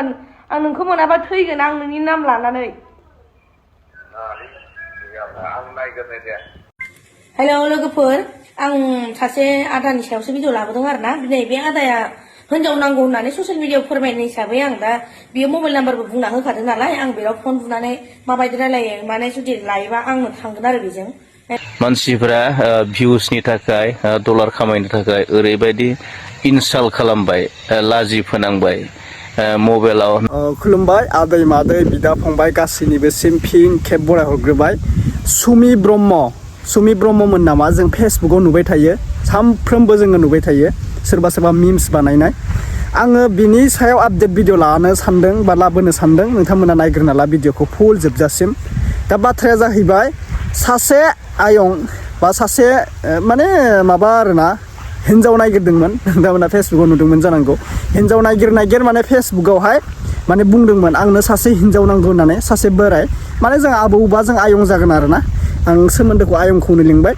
आं नोंखौ मोनाबा थैगोन आं नोंनि नाम लानानै हेलौ लोगोफोर आं सासे आदानि सायावसो भिडिअ लाबोदों आरोना दिनै बे आदाया हिनजाव नांगौ होननानै ससियेल मिडियायाव फोरमायनाय हिसाबै आं दा बियो मबाइल नाम्बारबो बुंना होखादों नालाय आं बेयाव फन बुनानै माबायदि रायलायो माने जुदि लायोबा आंनो थांगोन आरो बेजों मानसिफोरा भिउसनि थाखाय डलार खामायनो थाखाय ओरैबायदि इनस्टल खालामबाय लाजि फोनांबाय मबाइलाव खुलुमबाय आदै मादै बिदा फंबाय गासैनिबोसिम फिन खेब बराय हरग्रोबाय सुमि ब्रह्ममोन नामा जों फेसबुकाव नुबाय थायो सानफ्रोमबो जोङो नुबाय थायो सोरबा सोरबा मिम्स बानायनाय आङो बिनि सायाव आपडेट भिडिअ लानो सानदों बा लाबोनो सानदों नोंथांमोना नायग्रोना ला भिडिअखौ फुल जोबजासिम दा बाथ्राया जाहैबाय सासे आयं बा सासे माने माबा आरोना हिन्जाव नागिरदोंमोन नोंथांमोना फेसबुकाव नुदोंमोन जानांगौ हिन्जाव नागिर माने फेसबुकावहाय माने बुंदोंमोन आंनो सासे हिन्जाव नांगौ होननानै सासे बोराय माने जों आबौबा जों आयं जागोन आरोना आं सोमोन्दोखौ आयंखौनो लिंबाय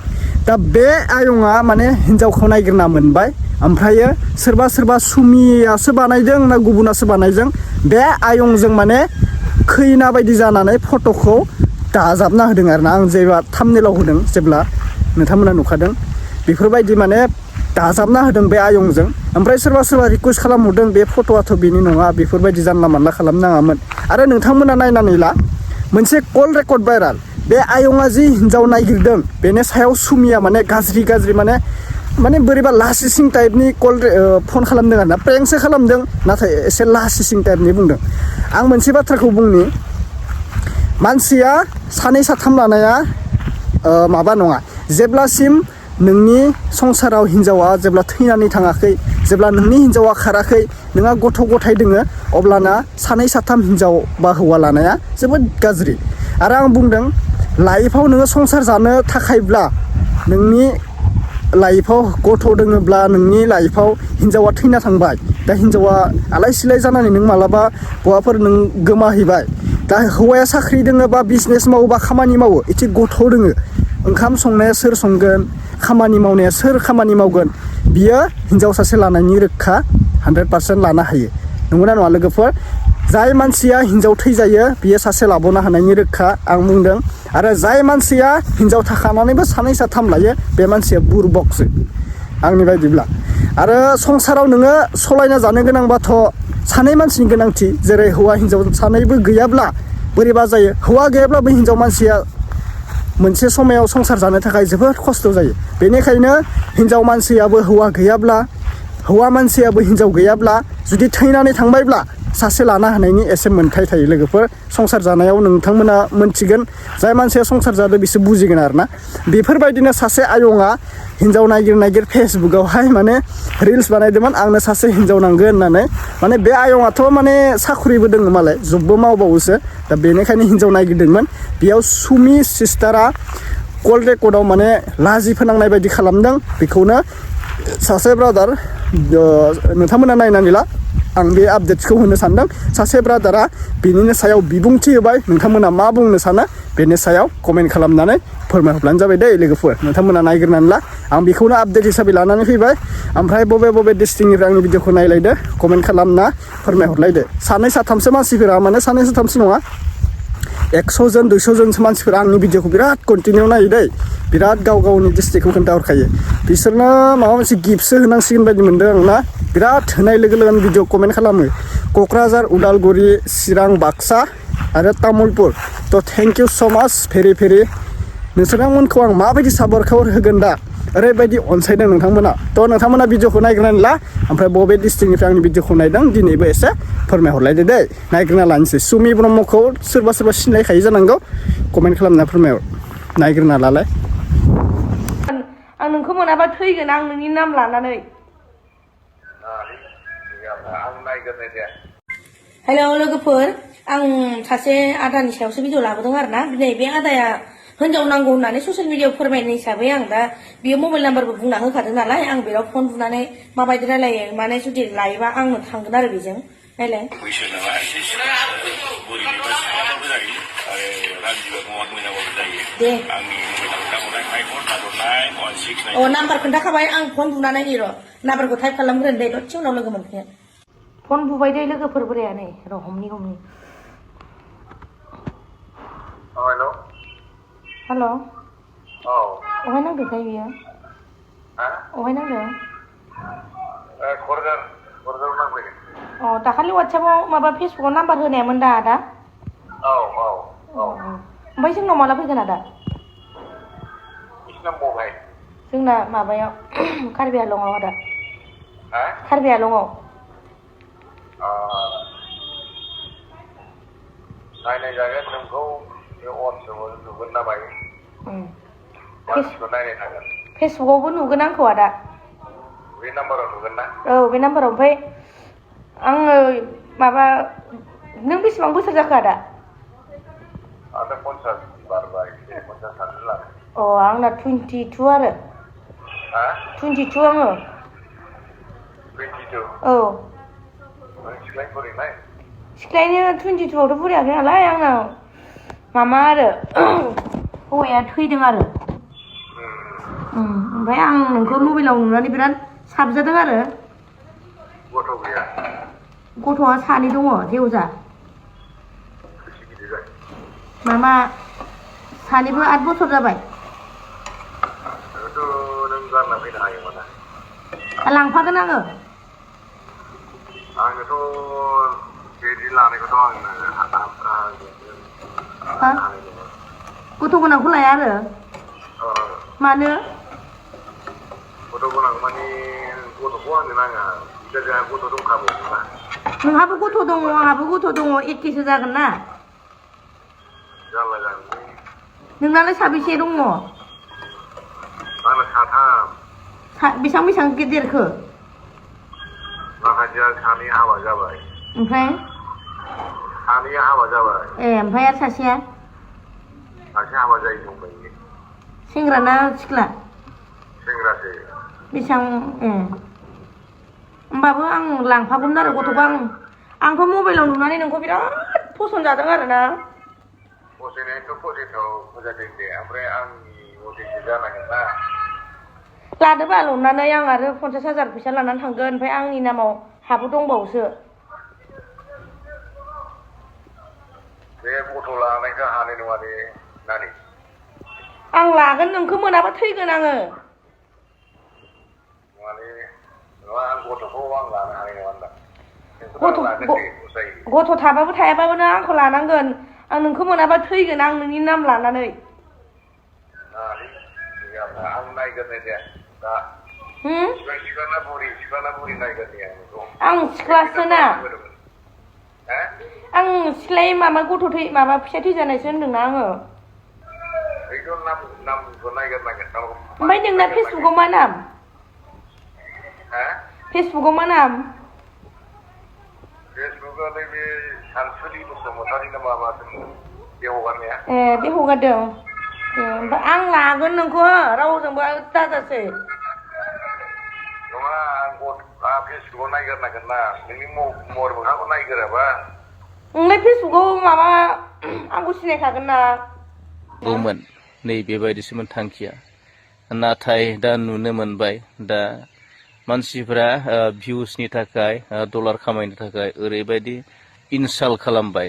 दा बे आयंआ माने हिन्जावखौ नागिरना मोनबाय ओमफ्रायो सोरबा सुमियासो बानायदों ना गुबुनासो बानायदों बे आयंजों माने खैना बायदि जानानै फट'खौ दाजाबना होदों आरोना आं जेब्ला थाम्बनेलाव होदों जेब्ला नोंथांमोना नुखादों बेफोरबायदि माने दाजाबना होदों बे आयंजों ओमफ्राय सोरबा रिकुवेस्ट खालामहरदों बे फट'आथ' बेनि नङा बेफोरबायदि जानला मानला खालामनाङामोन आरो नोंथांमोना नायनानै ला मोनसे कल रेकर्ड भाइराल बे आयंआ जि हिन्जाव नागिरदों बेनि सायाव सुमिया माने गाज्रि माने बोरैबा लासिसिं टाइपनि फन खालामदों आरोना प्रेंकसो खालामदों नाथाय एसे लासिसिं टाइपनि बुंदों आं मोनसे बाथ्राखौ बुंनि मानसिया सानै साथाम लानाया माबा नङा जेब्लासिम नोंनि संसाराव हिन्जावा जेब्ला थैनानै थाङाखै जेब्ला नोंनि हिन्जावा खाराखै नोंहा गथ' गथाय दोङो अब्लाना सानै साथाम हिन्जाव बा हौवा लानाया जोबोद गाज्रि आरो आं बुंदों लाइफआव नोङो संसार जानो थाखायब्ला नोंनि लाइफआव गथ' दोङोब्ला नोंनि लाइफआव हिन्जावा थैना थांबाय दा हिन्जावा आलाय सिलाय जानानै नों मालाबा बहाफोर नों गोमाहैबाय दा हौवाया साख्रि दोङो बा बिजनेस मावो बा खामानि मावो एसे गथ' दोङो ओंखाम संनाया सोर संगोन खामानि मावनाया सोर खामानि मावगोन बियो हिन्जाव सासे लानायनि रोखा 100% लानो हायो नंगौना नङा लोगोफोर जाय मानसिया हिन्जाव थैजायो बियो सासे लाबावनो हानायनि रोखा आं बुंदों आरो जाय मानसिया हिन्जाव थाखानानैबो सानै साथाम लायो बे मानसिया बुरबकसो आंनि बायदिब्ला आरो संसाराव नोङो सलायना जानो गोनांबाथ' सानै मानसिनि गोनांथि जेरै हौवा हिन्जाव सानैबो गैयाब्ला बोरैबा जायो हौवा गैयाब्लाबो हिन्जाव मानसिया मोनसे समायाव संसार जानो थाखाय जोबोद खस्थ' जायो बेनिखायनो हिन्जाव मानसियाबो हौवा गैयाब्ला हौवा मानसियाबो हिन्जाव गैयाब्ला जुदि थैनानै थांबायब्ला सासे लानो हानायनि एसे मोन्थाय थायो लोगोफोर संसार जानायाव नोंथांमोना मोनथिगोन जाय मानसिया संसार जादों बिसोर बुजिगोन आरोना बेफोरबायदिनो सासे आयंआ हिन्जाव नागिर फेसबुकावहाय माने रिल्स बानायदोंमोन आंनो सासे हिन्जाव नांगोन होननानै माने बे आयंआथ' माने साख्रिबो दङ मालाय जबबो मावबावोसो दा बेनिखायनो हिन्जाव नागिरदोंमोन बेयाव सुमि सिस्टारा कल रेकर्डआव माने लाजि फोनांनाय बायदि खालामदों बेखौनो सासे ब्रादार नोंथांमोना नायनानै ला आं बे आपडेटखौ होनो सानदों सासे ब्रादारा बेनिनो सायाव बिबुंथि होबाय नोंथांमोना मा बुंनो सानो बेनि सायाव कमेन्ट खालामनानै फोरमायहरब्लानो जाबाय दै लोगोफोर नोंथांमोना नायग्रोनानै ला आं बेखौनो आपडेट हिसाबै लानानै फैबाय ओमफ्राय बबे डिस्ट्रिक्टनिफ्राय आंनि भिडिअखौ नायलायदो कमेन्ट खालामना फोरमायहरलायदो सानै साथामसो मानसिफोरा माने सानै साथामसो नङा 100 जन 200 जनसो मानसिफोरा आंनि भिडिअखौ बिराद कन्टिनिउ नायो दै बिराद गावनि डिस्ट्रिक्टखौ खोन्थाहरखायो बिसोरनो माबा मोनसे गिफ्टसो होनांसिगोन बायदि मोनदों आंना बिराद होनाय लोगो लोगोनो भिडिअ कमेन्ट खालामो क'क्राझार उदालगुरि चिरां बाक्सा आरो तामुलपुर थ' थेंक इउ स' माच भेरि नोंसोरमोनखौ आं माबायदि साबायखर होगोन दा ओरैबायदि अनसायदों नोंथांमोना थ' नोंथांमोना भिडिअखौ नायग्रोनानै ला ओमफ्राय बबे डिस्ट्रिक्टनिफ्राय आंनि भिडिअखौ नायदों दिनैबो एसे फोरमायहरलायदो दै नायग्रोना लानोसै सुमि ब्रह्मखौ सोरबा सिनायखायो जानांगौ कमेन्ट खालामना फोरमायहर नायग्रोना लालाय आं नोंखौ मोनाबा थैगोन आं नोंनि नाम लानानै हेलौ लोगोफोर आं सासे आदानि सायावसो भिडिअ लाबोदों आरोना दिनै बे आदाया हिन्जाव नांगौ होननानै ससियेल मिडियायाव फोरमायनाय हिसाबै आं दा बियो मबाइल नाम्बारबो बुंना होखादों नालाय आं बेयाव फन बुनानै माबायदि रायलायो माने जुदि लायोबा आंनो थांगोन आरो बेजों नायलाय दे नाम्बार खोन्थाखाबाय आं फन बुनानै र' नाम्बारखौ टाइप खालामग्रोन दे दसे उनाव लोगो मोनफिनगोन फन बुबाय दै लोगोफोर बोराया नै र' हमनि हेल' हेल' औ अहाय नांदोंथाय बियो अहाय नांदों क'क्राझार नांफैदों अ दाखालि वाट्सएपाव माबा फेसबुकाव नाम्बार होनायामोन दा आदा औ ओमफ्राय जोंनाव माला फैगोन आदा बिसिनाव बहाय जोंना माबायाव कार्बि आलंआव आदा कार्बि आलंआव नायनाय जागोन नोंखौ बे वाट्सएपाव नुगोन ना मायो मानसिखौ नायनाय थागोन फेसबुकावबो नुगोन आंखौ आदा बे नाम्बाराव नुगोन ना औ बे नाम्बाराव ओमफ्राय आङो माबा नों बेसेबां बोसोर जाखो आदा आंथ' 50 बारबाय 50 साननो लादों अ आंना 22 आरो 22 आङो 22 औ नों सिख्लाय बोरैनाय सिख्लायनो 22 आवथ' बुरैयाखै नालाय आंना मामा आरो हौवाया थैदों आरो ओमफ्राय आं नोंखौ मबाइलाव नुनानै बिराद साबजादों आरो गथ' गैया गथ'आ 2 दङ जेवजा बेसे गिदिर जायो मामा 2निबो 8 बोसोर जाबाय बेखौथ' नों गारना फैनो हायोमोन ना लांफागोन आङो आंनोथ' बिदि लानायखौथ' आंनो गथ' गोनांखौ लाया आरो मानो गथ' गोनां माने गथ'खौ आंनो नाङा जोंहा गथ' दंखाबावोना नोंहाबो गथ' दङ आंहाबो गथ' दङ एखेसो जागोन ना जारला जागोन नोंनालाय साबेसे दङ आंना 3 बेसेबां देरखो माखासेया 2 हाबा जाबाय ओमफ्राय 2 हाबा जाबाय ओमफ्राय आरो सासेया सासे हाबा जायै दंबायो सेंग्रा ना सिख्ला सेंग्रासो बेसेबां होमबाबो आं लांफागौमोन आरो गथ'खौ आंथ' मबाइलाव नुनानै नोंखौ बिराद फसन जादों आरो ना फसायनायाथ' फसायथाव मोजांदों दे ओमफ्राय आंनि मथेसो जानांगोन ना लादो बाल अननानै आं आरो 50,000 फैसा लानानै थांगोन ओमफ्राय आंनि नामाव हाबो दंबावोसो बे गथ' लानायखौ हानाय नङा दे नानि आं लागोन नोंखौ मोनाबा थैगोन आङो नङालै नङा आं गथ'खौ आं लानो हानाय नङा होनदां गथ' थाबाबो थायाबाबो नों आंखौ लानांगोन आं नोंखौ मोनाबा थैगोन आं नोंनि नाम लानानै आं नायगोरनाय दे दा सिख्ला बुरि नायगोरनाय आं सिख्लासो ना आं सिख्लाय माबा फिसा थैजानायसो होनदोंना आङो नामखौ नायगोरनांगोन ओमफ्राय नोंना फेसबुकाव मा नाम फेसबुकाव मा नाम फेसबुकाव बे सानसुलि बसुमतारी ना माबादों बे हगारनाया बे हगारदों ओमफ्राय आं लागोन नोंखौ रावजोंबो दाजासै नङा आं फेसबुकाव नायगोरनांगोन ना नोंनि महर मोखांखौ नायगोराबा नोंलाय फेसबुकाव माबा आंखौ सिनायखागोन ना गौमोन नै बेबायदिसोमोन थांखिया नाथाय दा नुनो मोनबाय दा मानसिफ्रा भिउसनि थाखाय डलार खामायनो थाखाय ओरैबायदि इनसाल्ट खालामबाय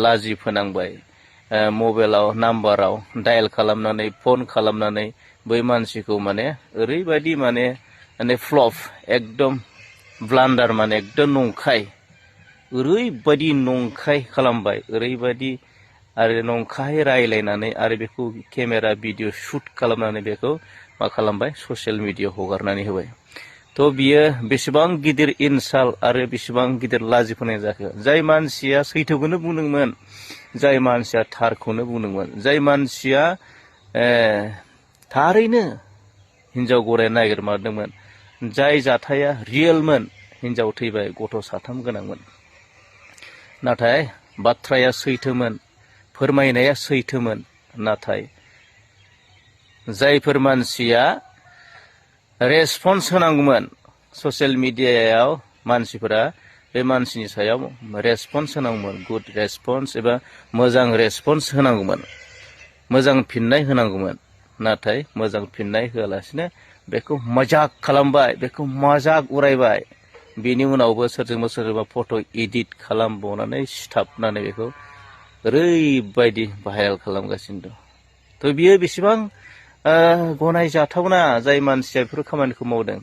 लाजि फोनांबाय मबाइलाव नाम्बाराव डायेल खालामनानै फन खालामनानै बै मानसिखौ माने ओरैबायदि माने फ्लप एकदम ब्लान्डार माने एकदम नंखाय ओरैबायदि नंखाय खालामबाय ओरैबायदि आरो नंखाय रायलायनानै आरो बेखौ केमेरा भिडिअ शुट खालामनानै बेखौ मा खालामबाय ससियेल मिडियायाव हगारनानै होबाय थ' बियो बेसेबां गिदिर इनसाल्ट आरो बेसेबां गिदिर लाजि फोनांनाय जाखो जाय मानसिया सैथोखौनो बुंदोंमोन जाय मानसिया थारखौनो बुंदोंमोन जाय मानसिया थारैनो हिनजाव गराय नागिरमारदोंमोन जाय जाथाया रियेलमोन हिनजाव थैबाय गथ' 3 गोनांमोन नाथाय बाथ्राया सैथोमोन फोरमायनाया सैथोमोन नाथाय जायफोर मानसिया रेसपन्स होनांगौमोन ससियेल मिडियायाव मानसिफोरा बे मानसिनि सायाव रेसपन्स होनांगौमोन गुड रेसपन्स एबा मोजां रेसपन्स होनांगौमोन मोजां फिननाय होनांगौमोन नाथाय मोजां फिननाय होआलासिनो बेखौ मजाक खालामबाय बेखौ मजाक उरायबाय बेनि उनावबो सोरजोंबा फट' इडिट खालामबावनानै सिथाबनानै बेखौ ओरैबायदि भाइरेल खालामगासिनो दं। थ' बियो बेसेबां गनायजाथावना जाय मानसिया बेफोर खामानिखौ मावदों।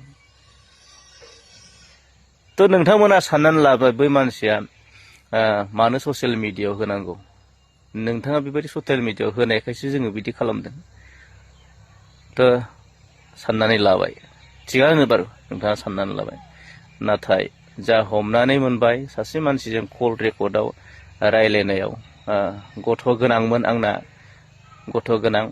थ' नोंथांमोना साननानै लाबाय बै मानसिया मानो ससियेल मिडियायाव होनांगौ। नोंथाङा बेबायदि ससियेल मिडियायाव होनायखायसो जोङो बिदि खालामदों। थ' साननानै लाबाय थिगानो बारु नोंथाङा साननानै लाबाय। नाथाय जा हमनानै मोनबाय सासे मानसिजों कल रेकर्डआव रायलायनायाव गथ' गोनांमोन आंना गथ' गोनां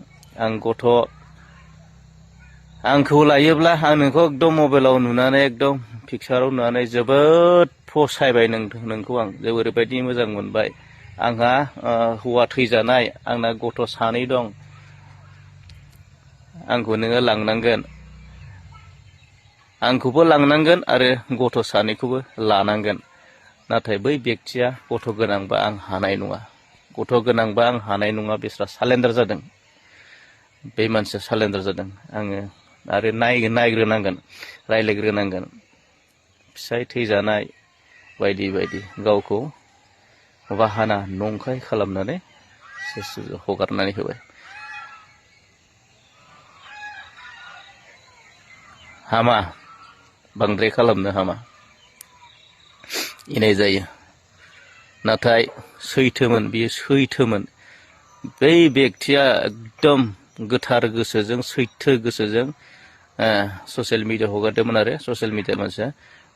आंखौ लायोब्ला आं नोंखौ एकदम मबाइलाव नुनानै एकदम पिक्साराव नुनानै जोबोद फसायबाय नोंखौ आं ओरैबायदि मोजां मोनबाय। आंहा हौवा थैजानाय आंना गथ' 2 दं। आंखौ नोङो लांनांगोन। आंखौबो लांनांगोन आरो गथ' 2खौबो लानांगोन। नाथाय बै बेक्तिया गथ' गोनांबा आं हानाय नङा। गथ' गोनांबा आं हानाय नङा बिस्रा सालेन्डार जादों। बे मानसिया सालेन्डार जादों। आङो आरो नायग्रोनांगोन रायज्लायग्रोनांगोन। फिसाय थैजानाय बायदि बायदि गावखौ बाहाना नंखाय खालामनानै हगारनानै होबाय। हामा बांद्राय खालामनो हामा इनाय जायो। नाथाय सैथोमोन बियो सैथोमोन। बै बेक्तिया एकदम गोथार गोसोजों सैथो गोसोजों ससियेल मिडिया हगारदोंमोन आरो ससियेल मिडिया मानसिया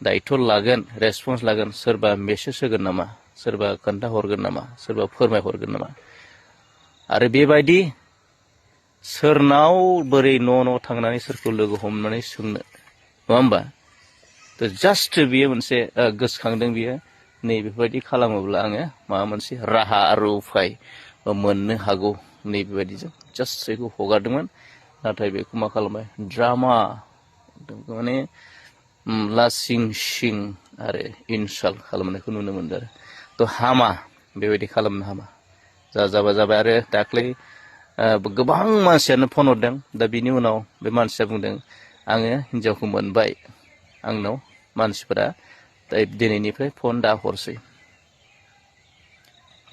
दायथ' लागोन रेसपन्स लागोन। सोरबा मेसेज होगोन नामा, सोरबा खोन्थाहरगोन नामा, सोरबा फोरमायहरगोन नामा। आरो बेबायदि सोरनाव बोरै न' थांनानै सोरखौ लोगो हमनानै सोंनो नङा होमबा। थ' जास्ट बियो मोनसे गोसोखांदों बियो नैबेबायदि खालामोब्ला आङो माबा मोनसे राहा आरो उफाय मोननो हागौ नैबेबायदिजों जास्ट बेखौ हगारदोंमोन। नाथाय बेखौ मा खालामबाय ड्रामा माने लासिं सिं आरो इनसाल्ट खालामनायखौ नुनो मोनदों आरो। थ' हामा बेबायदि खालामनो हामा। जाबाय आरो दाख्लै गोबां मानसियानो फन हरदों। दा बिनि उनाव बे मानसिया बुंदों आङो हिनजावखौ मोनबाय। आंनाव मानसिफोरा दिनैनिफ्राय फन दा हरसै।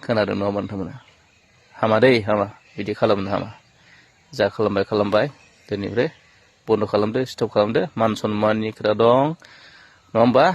खोनादों नङा नोंथांमोना। हामा दै हामा बिदि खालामनो हामा। जा खालामबाय दिनैनिफ्राय बन्द' खालामदो स्टप खालामदो। मान सन्माननि खोथा दं नङा होमबा।